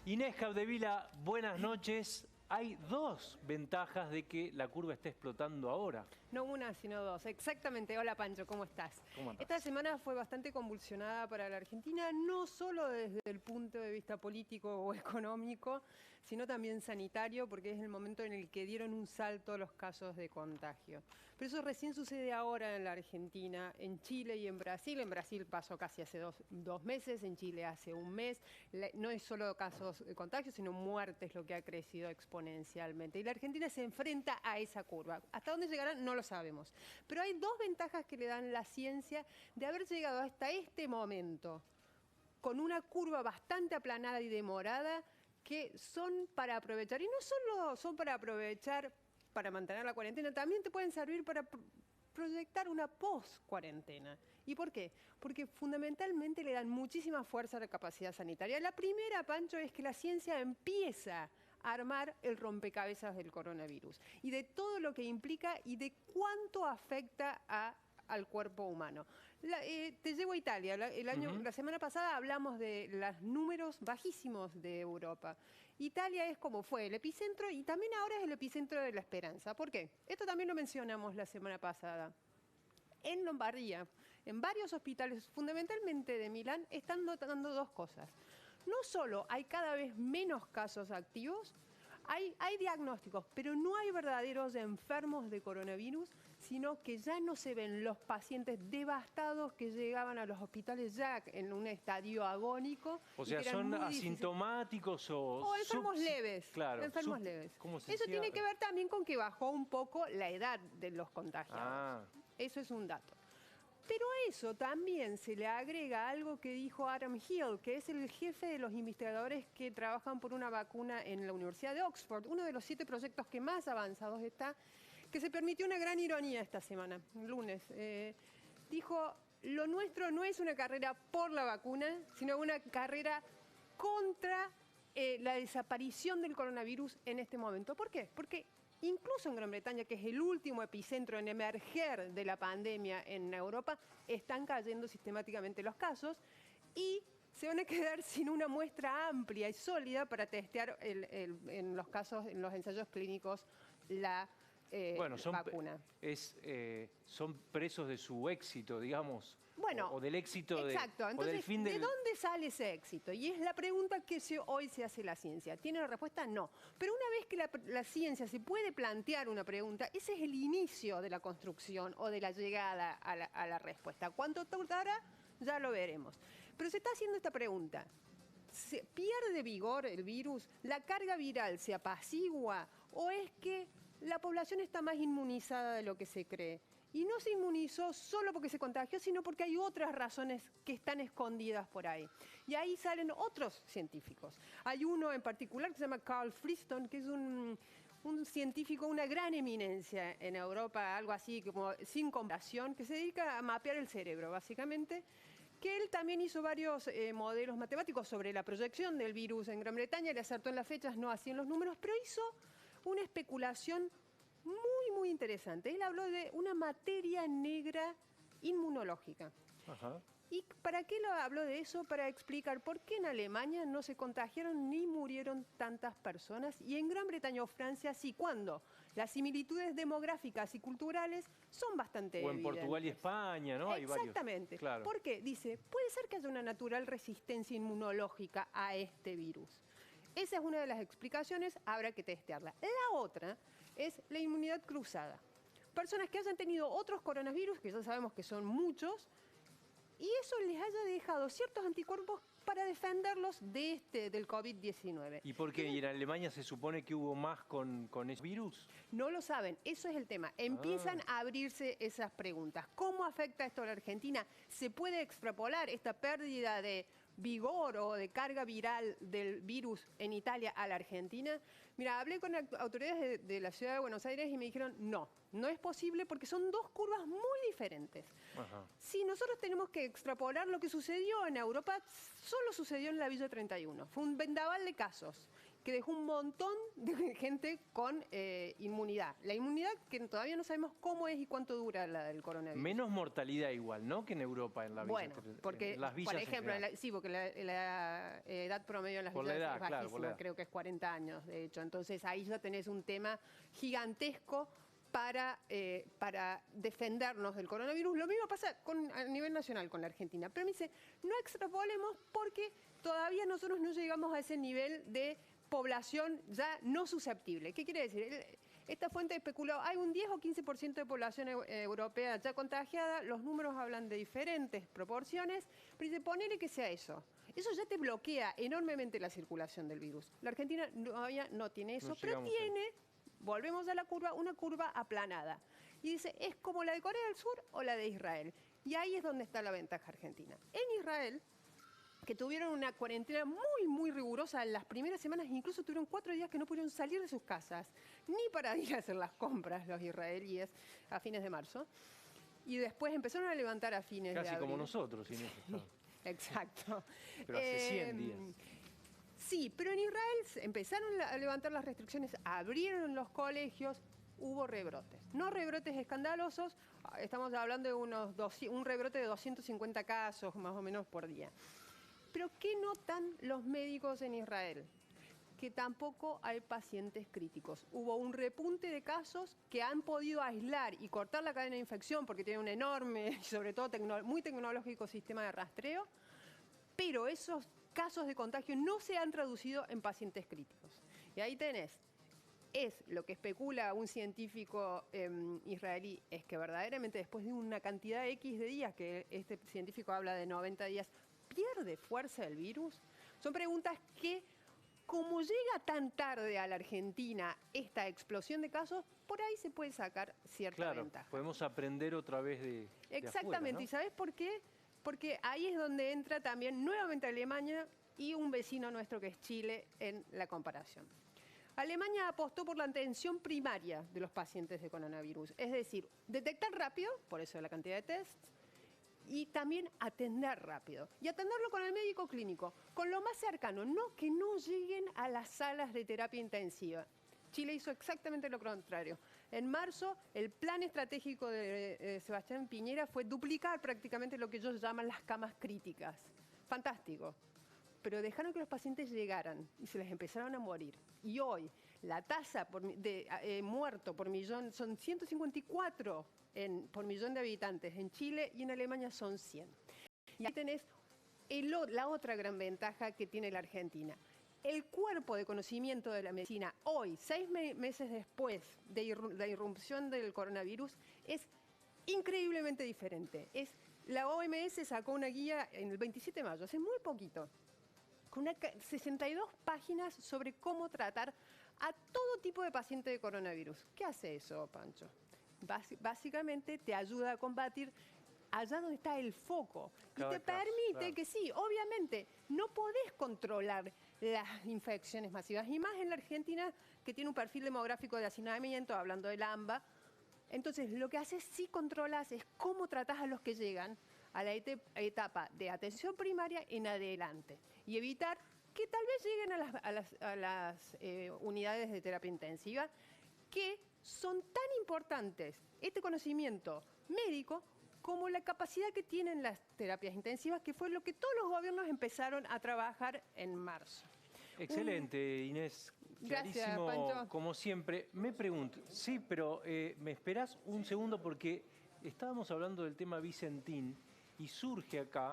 Inés Capdevila, buenas noches. Hay dos ventajas de que la curva esté explotando ahora. No una, sino dos. Exactamente. Hola, Pancho, ¿cómo estás? ¿Cómo andás? Esta semana fue bastante convulsionada para la Argentina, no solo desde el punto de vista político o económico, sino también sanitario, porque es el momento en el que dieron un salto los casos de contagio. Pero eso recién sucede ahora en la Argentina, en Chile y en Brasil. En Brasil pasó casi hace dos meses, en Chile hace un mes. No es solo casos de contagio, sino muertes lo que ha crecido exponencialmente. Y la Argentina se enfrenta a esa curva. ¿Hasta dónde llegarán? No lo sabemos. Pero hay dos ventajas que le dan la ciencia de haber llegado hasta este momento con una curva bastante aplanada y demorada que son para aprovechar. Y no solo son para aprovechar para mantener la cuarentena, también te pueden servir para proyectar una post-cuarentena. ¿Y por qué? Porque fundamentalmente le dan muchísima fuerza a la capacidad sanitaria. La primera, Pancho, es que la ciencia empieza a armar el rompecabezas del coronavirus y de todo lo que implica y de cuánto afecta al cuerpo humano. Te llevo a Italia. La semana pasada hablamos de los números bajísimos de Europa. Italia es como fue el epicentro y también ahora es el epicentro de la esperanza. ¿Por qué? Esto también lo mencionamos la semana pasada. En Lombardía, en varios hospitales, fundamentalmente de Milán, están notando dos cosas. No solo hay cada vez menos casos activos, hay diagnósticos, pero no hay verdaderos enfermos de coronavirus, sino que ya no se ven los pacientes devastados que llegaban a los hospitales ya en un estadio agónico. O sea, ¿son asintomáticos o enfermos leves? Claro. Enfermos leves. ¿Cómo se Eso decía? tiene que ver también con que bajó un poco la edad de los contagiados. Ah. Eso es un dato. Pero a eso también se le agrega algo que dijo Adam Hill, que es el jefe de los investigadores que trabajan por una vacuna en la Universidad de Oxford, uno de los 7 proyectos que más avanzados está, que se permitió una gran ironía esta semana, el lunes. Dijo, lo nuestro no es una carrera por la vacuna, sino una carrera contra la desaparición del coronavirus en este momento. ¿Por qué? Porque incluso en Gran Bretaña, que es el último epicentro en emerger de la pandemia en Europa, están cayendo sistemáticamente los casos y se van a quedar sin una muestra amplia y sólida para testear en los casos, en los ensayos clínicos, la vacuna. Son presos de su éxito, digamos. Bueno, o del éxito exacto. Entonces, o del fin del... ¿de dónde sale ese éxito? Y es la pregunta que hoy se hace la ciencia. ¿Tiene la respuesta? No. Pero una vez que la ciencia se puede plantear una pregunta, ese es el inicio de la construcción o de la llegada a la respuesta. ¿Cuánto tardará? Ya lo veremos. Pero se está haciendo esta pregunta. ¿Se pierde vigor el virus? ¿La carga viral se apacigua? ¿O es que la población está más inmunizada de lo que se cree? Y no se inmunizó solo porque se contagió, sino porque hay otras razones que están escondidas por ahí. Y ahí salen otros científicos. Hay uno en particular que se llama Carl Friston, que es un científico, una gran eminencia en Europa, algo así como sin comparación, que se dedica a mapear el cerebro, básicamente, que él también hizo varios modelos matemáticos sobre la proyección del virus en Gran Bretaña, le acertó en las fechas, no así en los números, pero hizo una especulación muy interesante. Él habló de una materia negra inmunológica. Ajá. ¿Y para qué lo habló de eso? Para explicar por qué en Alemania no se contagiaron ni murieron tantas personas y en Gran Bretaña o Francia sí. ¿Cuándo? Las similitudes demográficas y culturales son bastante evidentes. O en Portugal y España, ¿no? Exactamente. Hay varios. Claro. ¿Por qué? Dice, puede ser que haya una natural resistencia inmunológica a este virus. Esa es una de las explicaciones, habrá que testearla. La otra es la inmunidad cruzada. Personas que hayan tenido otros coronavirus, que ya sabemos que son muchos, y eso les haya dejado ciertos anticuerpos para defenderlos del COVID-19. ¿Y por qué? ¿Y en Alemania se supone que hubo más con ese virus? No lo saben, eso es el tema. Empiezan a abrirse esas preguntas. ¿Cómo afecta esto a la Argentina? ¿Se puede extrapolar esta pérdida de vigor o de carga viral del virus en Italia a la Argentina? Mira, hablé con autoridades de la ciudad de Buenos Aires y me dijeron no es posible porque son dos curvas muy diferentes. Ajá. Si nosotros tenemos que extrapolar lo que sucedió en Europa, solo sucedió en la Villa 31. Fue un vendaval de casos. que dejó un montón de gente con inmunidad. La inmunidad que todavía no sabemos cómo es y cuánto dura la del coronavirus. Menos mortalidad igual, ¿no? Que en Europa, en la villa. Bueno, porque, en las villas por ejemplo, en sí, porque la edad promedio en las por villas la edad, es bajísima, claro, por la edad. creo que es 40 años, de hecho. Entonces ahí ya tenés un tema gigantesco para defendernos del coronavirus. Lo mismo pasa a nivel nacional con la Argentina. Pero me dice, no extrapolemos porque todavía nosotros no llegamos a ese nivel de población ya no susceptible. ¿Qué quiere decir? Esta fuente especuló, hay un 10 o 15% de población europea ya contagiada, los números hablan de diferentes proporciones, pero dice, ponele que sea eso. Eso ya te bloquea enormemente la circulación del virus. La Argentina todavía no tiene eso, pero tiene, volvemos a la curva, una curva aplanada. Y dice, es como la de Corea del Sur o la de Israel. Y ahí es donde está la ventaja argentina. En Israel, que tuvieron una cuarentena muy, muy rigurosa en las primeras semanas, incluso tuvieron 4 días que no pudieron salir de sus casas, ni para ir a hacer las compras los israelíes a fines de marzo. Y después empezaron a levantar a fines de abril. Casi como nosotros, Inés. Exacto. Pero hace 100 días. Sí, pero en Israel empezaron a levantar las restricciones, abrieron los colegios, hubo rebrotes. No rebrotes escandalosos, estamos hablando de un rebrote de 250 casos más o menos por día. Pero ¿qué notan los médicos en Israel? Que tampoco hay pacientes críticos. Hubo un repunte de casos que han podido aislar y cortar la cadena de infección porque tienen un enorme y sobre todo muy tecnológico sistema de rastreo, pero esos casos de contagio no se han traducido en pacientes críticos. Y ahí tenés, es lo que especula un científico israelí, es que verdaderamente después de una cantidad X de días, que este científico habla de 90 días, ¿pierde fuerza el virus? Son preguntas que, como llega tan tarde a la Argentina esta explosión de casos, por ahí se puede sacar cierta ventaja. Podemos aprender otra vez de Exactamente, afuera, ¿no? ¿Y sabes por qué? Porque ahí es donde entra también nuevamente Alemania y un vecino nuestro que es Chile en la comparación. Alemania apostó por la atención primaria de los pacientes de coronavirus, es decir, detectar rápido, por eso la cantidad de tests, y también atender rápido. Y atenderlo con el médico clínico, con lo más cercano, no que no lleguen a las salas de terapia intensiva. Chile hizo exactamente lo contrario. En marzo, el plan estratégico de Sebastián Piñera fue duplicar prácticamente lo que ellos llaman las camas críticas. Fantástico. Pero dejaron que los pacientes llegaran y se les empezaron a morir. Y hoy, la tasa de muerto por millón son 154 por millón de habitantes. En Chile y en Alemania son 100. Y ahí tenés la otra gran ventaja que tiene la Argentina. El cuerpo de conocimiento de la medicina hoy, 6 meses después de la irrupción del coronavirus, es increíblemente diferente. La OMS sacó una guía en el 27 de mayo, hace muy poquito, con 62 páginas sobre cómo tratar a todo tipo de paciente de coronavirus. ¿Qué hace eso, Pancho? Básicamente te ayuda a combatir allá donde está el foco. Y te permite que sí, obviamente, no podés controlar las infecciones masivas. Y más en la Argentina, que tiene un perfil demográfico de hacinamiento, hablando del AMBA. Entonces, lo que haces sí controlas es cómo tratás a los que llegan a la etapa de atención primaria en adelante. Y evitar que tal vez lleguen a las unidades de terapia intensiva, que son tan importantes este conocimiento médico como la capacidad que tienen las terapias intensivas, que fue lo que todos los gobiernos empezaron a trabajar en marzo. Excelente, Inés. Gracias, Clarísimo, Pancho. como siempre. Me pregunto, sí, pero me esperás un segundo porque estábamos hablando del tema Vicentín y surge acá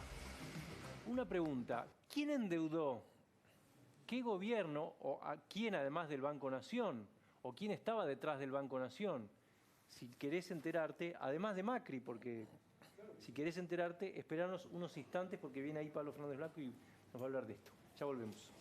una pregunta. ¿Quién endeudó? ¿Qué gobierno o a quién además del Banco Nación? ¿O quién estaba detrás del Banco Nación? Si querés enterarte, además de Macri, porque si querés enterarte, esperanos unos instantes porque viene ahí Pablo Fernández Blanco y nos va a hablar de esto. Ya volvemos.